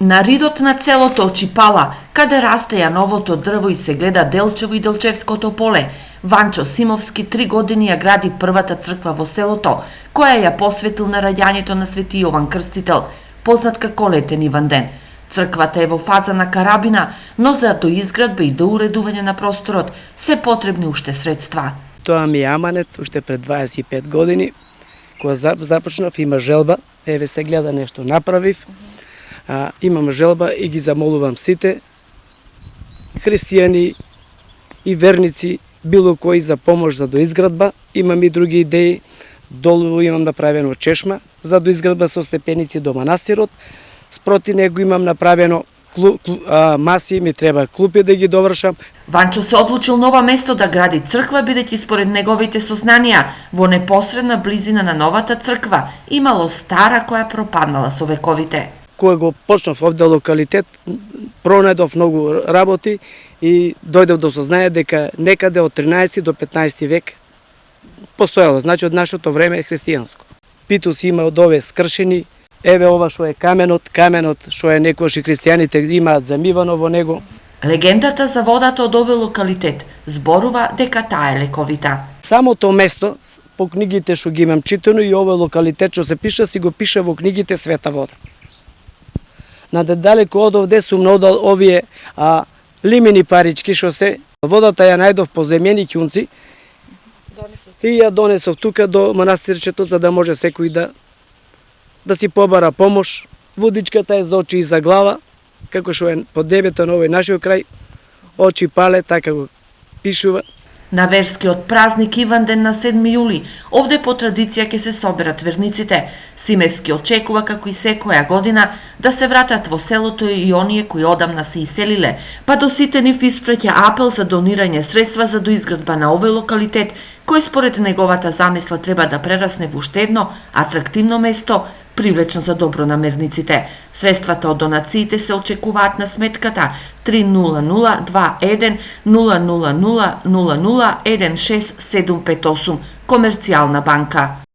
На ридот на целото Очипала, каде расте јановото дрво и се гледа Делчево и Делчевското поле, Ванчо Симовски 3 години ја гради првата црква во селото, која ја посветил на раѓањето на Свети Јован Крстител, познат како Летен Иван ден. Црквата е во фаза на карабина, но за доизградба и доуредување на просторот се потребни уште средства. Тоа ми е аманет уште пред 25 години, кога започнав, има желба, еве се гледа нешто направив, имам желба и ги замолувам сите христијани и верници, било кои за помош за доизградба. Имам и други идеи, долу имам направено чешма за доизградба со степеници до манастирот, спроти него имам направено маси, ми треба клупи да ги довршам. Ванчо се одлучил нова место да гради црква, бидејќи според неговите сознанија, во непосредна близина на новата црква имало стара која пропаднала со вековите. Кога го почнав овде локалитет, пронајдов многу работи и дојдев до сознание дека некаде од 13 до 15 век постоело, значи од нашето време христијанско. Питус има од овие скршени, еве ова што е каменот што е некојаш и христијаните имаат замивано во него. Легендата за водата од овој локалитет зборува дека таа е лековита. Самото место, по книгите што ги имам читано и овој локалитет што се пише, си го пише во книгите Света вода. Надалеку од овде сум наодал овие лимени парички што се, водата ја најдов по земјени ќунци и ја донесов тука до манастирчето за да може секој да си побара помош. Водичката е за очи и за глава, како што е под небето на овој нашиот крај, очи пале, така го пишува. На верскиот празник Иван ден на 7 јули, овде по традиција ќе се соберат верниците. Симевски очекува, како и секоја година, да се вратат во селото и оние кои одамна се иселиле, па до сите нив испраќа апел за донирање средства за доизградба на овој локалитет, кој според неговата замисла треба да прерасне во уште едно атрактивно место, привлечно за добронамерниците. Средствата од донациите се очекуваат на сметката 30021 000 00 16758 Комерцијална банка.